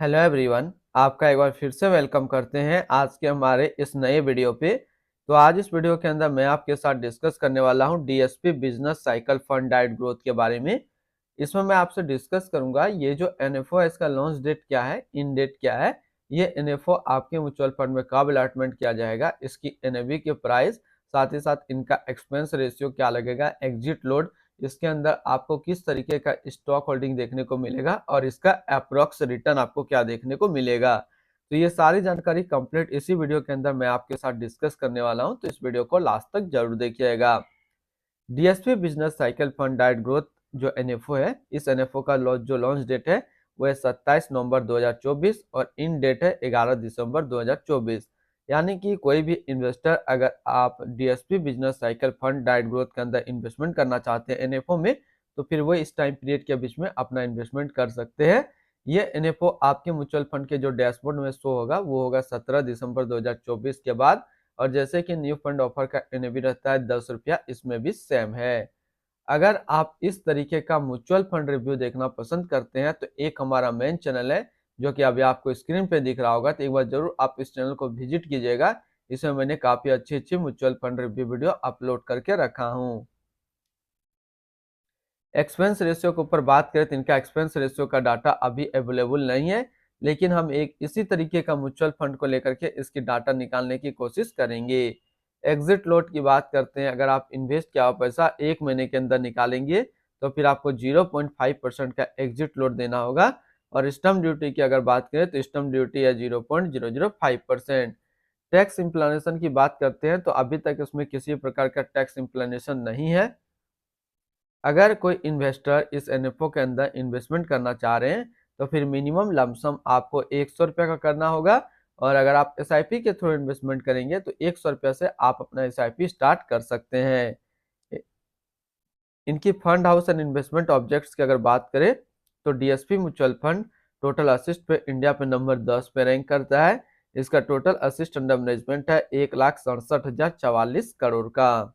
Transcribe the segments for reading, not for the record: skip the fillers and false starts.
Hello everyone, आपका एक बार फिर से वेलकम करते हैं आज के हमारे इस नए वीडियो पे। तो आज इस वीडियो के अंदर मैं आपके साथ डिस्कस करने वाला हूं डीएसपी बिजनेस साइकिल फंड डाइट ग्रोथ के बारे में। इसमें मैं आपसे डिस्कस करूंगा ये जो एनएफओ है इसका लॉन्च डेट क्या है, इन डेट क्या है, ये एनएफओ आपके म्यूचुअल फंड में कब अलॉटमेंट किया जाएगा, इसकी एनएवी की प्राइस, साथ ही साथ इनका एक्सपेंस रेशियो क्या लगेगा, एग्जिट लोड, इसके अंदर आपको किस तरीके का स्टॉक होल्डिंग देखने को मिलेगा और इसका अप्रोक्स रिटर्न आपको क्या देखने को मिलेगा। तो ये सारी जानकारी कंप्लीट इसी वीडियो के अंदर मैं आपके साथ डिस्कस करने वाला हूं, तो इस वीडियो को लास्ट तक जरूर देखिएगा। डीएसपी बिजनेस साइकिल फंड डाइट ग्रोथ जो एनएफओ है, इस एनएफओ का जो लॉन्च डेट है वो है 27 नवंबर 2024 और इन डेट है 11 दिसंबर 2024। यानी कि कोई भी इन्वेस्टर अगर आप डीएसपी बिजनेस साइकिल फंड डाइट ग्रोथ के अंदर इन्वेस्टमेंट करना चाहते हैं एनएफओ में, तो फिर वो इस टाइम पीरियड के बीच में अपना इन्वेस्टमेंट कर सकते हैं। ये एनएफओ आपके म्यूचुअल फंड के जो डैशबोर्ड में शो होगा वो होगा 17 दिसंबर 2024 के बाद। और जैसे कि न्यू फंड ऑफर का एनएवी रहता है 10 रुपया, इसमें भी सेम है। अगर आप इस तरीके का म्यूचुअल फंड रिव्यू देखना पसंद करते हैं तो एक हमारा मेन चैनल है जो कि अभी आपको स्क्रीन पे दिख रहा होगा, तो एक बार जरूर आप इस चैनल को विजिट कीजिएगा। इसमें मैंने काफी अच्छी अच्छी mutual fund review video upload करके रखा हूँ। एक्सपेंस रेशियो के ऊपर बात करें तो इनका एक्सपेंस रेशियो का डाटा अभी अवेलेबल नहीं है, लेकिन हम एक इसी तरीके का म्यूचुअल फंड को लेकर के इसकी डाटा निकालने की कोशिश करेंगे। एग्जिट लोड की बात करते हैं, अगर आप इन्वेस्ट किया हुआ पैसा एक महीने के अंदर निकालेंगे तो फिर आपको 0.5% का एग्जिट लोड देना होगा। और स्टम्प ड्यूटी की अगर बात करें तो स्टम्प ड्यूटी है 0.005%। टैक्स इम्प्लानेशन की बात करते हैं तो अभी तक इसमें किसी प्रकार का टैक्स इम्प्लानेशन नहीं है। अगर कोई इन्वेस्टर इस एनएफओ के अंदर इन्वेस्टमेंट करना चाह रहे हैं तो फिर मिनिमम लमसम आपको 100 रुपया का करना होगा। और अगर आप एसआईपी के थ्रू इन्वेस्टमेंट करेंगे तो 100 रुपया से आप अपना एसआईपी स्टार्ट कर सकते हैं। इनकी fund house and investment objects की अगर बात करें तो DSP mutual fund total assist पे इंडिया पे नंबर 10 पे रैंक करता है। इसका टोटल असिस्ट अंडर मैनेजमेंट है 1,67,044 करोड़ का।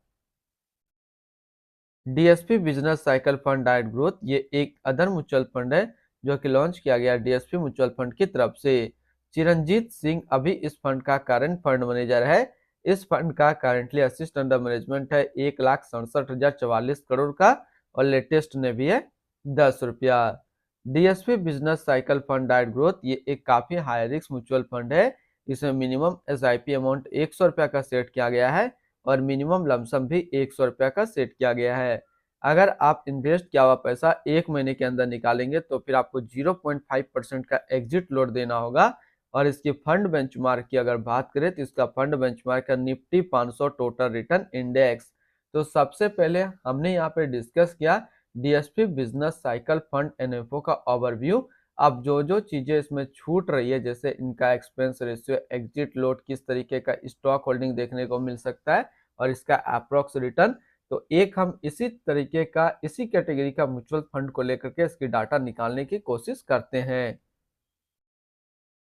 डीएसपी बिजनेस साइकिल फंड डाइट ग्रोथ ये एक अदर म्यूचुअल फंड है जो कि लॉन्च किया गया डीएसपी म्यूचुअल फंड की तरफ से। चिरंजीत सिंह अभी इस फंड का करंट फंड मैनेजर है। इस फंड का करंटली असिस्ट अंडर मैनेजमेंट है 1,67,044 करोड़ का और लेटेस्ट ने भी है 10 रुपया। डीएसपी बिजनेस साइकिल फंड डाइट ग्रोथ ये एक काफी हाई रिस्क म्यूचुअल फंड है। इसमें मिनिमम एसआईपी अमाउंट 100 रुपया का सेट किया गया है और मिनिमम लमसम भी 100 रुपया का सेट किया गया है। अगर आप इन्वेस्ट किया हुआ पैसा एक महीने के अंदर निकालेंगे तो फिर आपको 0.5% का एग्जिट लोड देना होगा। और इसकी फंड बेंचमार्क की अगर बात करें तो इसका फंड बेंचमार्क है निफ्टी 500 टोटल रिटर्न इंडेक्स। तो सबसे पहले हमने यहाँ पे डिस्कस किया DSP business cycle fund NFO का ओवरव्यू। अब जो जो चीजें इसमें छूट रही है, जैसे इनका एक्सपेंस रेशियो, एग्जिट लोड, किस तरीके का स्टॉक होल्डिंग देखने को मिल सकता है और इसका अप्रोक्स रिटर्न, तो एक हम इसी तरीके का इसी कैटेगरी का म्यूचुअल फंड को लेकर के इसकी डाटा निकालने की कोशिश करते हैं।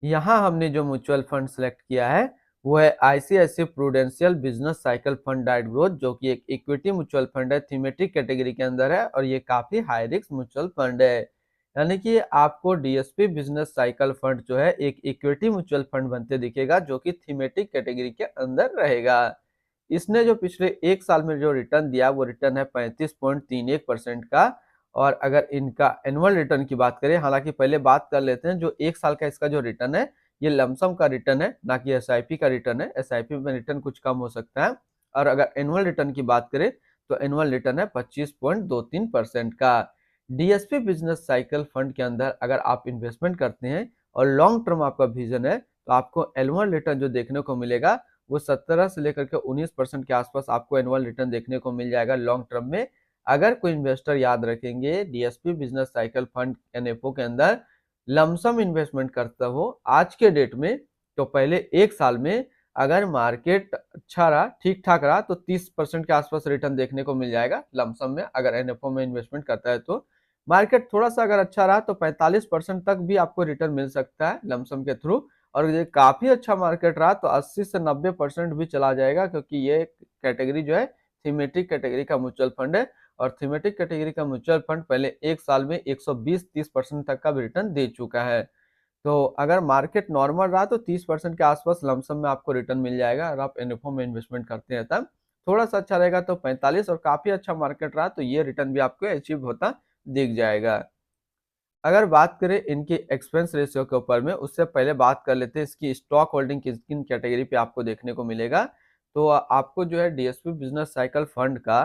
यहाँ हमने जो म्यूचुअल फंड सिलेक्ट किया है वो है ICICI Prudential business cycle fund डाइट ग्रोथ, जो कि एक इक्विटी म्यूचुअल फंड है, थीमेटिक कैटेगरी के अंदर है और ये काफी हाई रिस्क म्यूचुअल फंड है। यानी कि आपको डीएसपी बिजनेस साइकिल फंड जो है एक इक्विटी म्यूचुअल फंड बनते दिखेगा जो कि थीमेटिक कैटेगरी के अंदर रहेगा। इसने जो पिछले एक साल में जो रिटर्न दिया वो रिटर्न है 35.31% का। और अगर इनका एनुअल रिटर्न की बात करें, हालांकि पहले बात कर लेते हैं जो एक साल का इसका जो रिटर्न है ये लमसम का रिटर्न है, ना कि एसआईपी का रिटर्न है। एसआईपी में रिटर्न कुछ कम हो सकता है। और अगर एनुअल रिटर्न की बात करें तो एनुअल रिटर्न है 25.23% का। डीएसपी बिजनेस साइकिल फंड के अंदर अगर आप इन्वेस्टमेंट करते हैं और लॉन्ग टर्म आपका विजन है तो आपको एनुअल रिटर्न जो देखने को मिलेगा वो 17 से लेकर के 19% के आसपास आपको एनुअल रिटर्न देखने को मिल जाएगा लॉन्ग टर्म में। अगर कोई इन्वेस्टर याद रखेंगे DSP business cycle fund NFO के अंदर लमसम इन्वेस्टमेंट करता हो आज के डेट में, तो पहले एक साल में अगर मार्केट अच्छा रहा, ठीक ठाक रहा, तो 30% के आसपास रिटर्न देखने को मिल जाएगा लमसम में। अगर एनएफओ में इन्वेस्टमेंट करता है तो मार्केट थोड़ा सा अगर अच्छा रहा तो 45% तक भी आपको रिटर्न मिल सकता है लमसम के थ्रू। और ये काफी अच्छा मार्केट रहा तो 80 से 90% भी चला जाएगा, क्योंकि ये कैटेगरी जो है थीमेटिक कैटेगरी का म्यूचुअल फंड है। और थीमेटिक कैटेगरी का म्यूचुअल फंड पहले एक साल में 120-30% तक का भी रिटर्न दे चुका है। तो अगर मार्केट नॉर्मल रहा तो 30% के आसपास लमसम में आपको रिटर्न मिल जाएगा अगर आप एनएफओ में इन्वेस्टमेंट करते हैं तब। थोड़ा सा अच्छा रहेगा तो 45, और काफी अच्छा मार्केट रहा तो ये रिटर्न भी आपको अचीव होता दिख जाएगा। अगर बात करें इनकी एक्सपेंस रेशियो के ऊपर में, उससे पहले बात कर लेते हैं इसकी स्टॉक होल्डिंग किन किन कैटेगरी पे आपको देखने को मिलेगा। तो आपको जो है डीएसपी बिजनेस साइकिल फंड का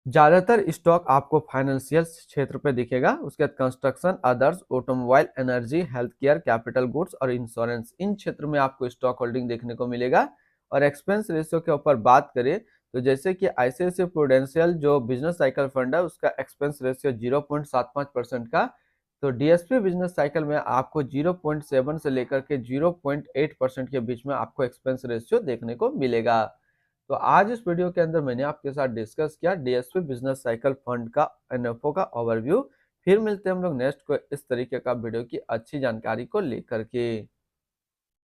ज्यादातर स्टॉक आपको फाइनेंशियल क्षेत्र पे दिखेगा। उसके बाद construction, others, automobile, energy, health care, capital goods और इंश्योरेंस, इन क्षेत्र में आपको स्टॉक होल्डिंग देखने को मिलेगा। और एक्सपेंस रेशियो के ऊपर बात करें तो जैसे कि आईसीआईसीआई प्रूडेंशियल जो बिजनेस साइकिल फंड है उसका एक्सपेंस रेशियो 0.75% का, तो डीएसपी बिजनेस साइकिल में आपको 0.7 से लेकर के 0.8% के बीच में आपको एक्सपेंस रेशियो देखने को मिलेगा। तो आज इस वीडियो के अंदर मैंने आपके साथ डिस्कस किया डीएसपी बिजनेस साइकिल फंड का एनएफओ का ओवरव्यू। फिर मिलते हैं हम लोग नेक्स्ट को इस तरीके का वीडियो की अच्छी जानकारी को लेकर के।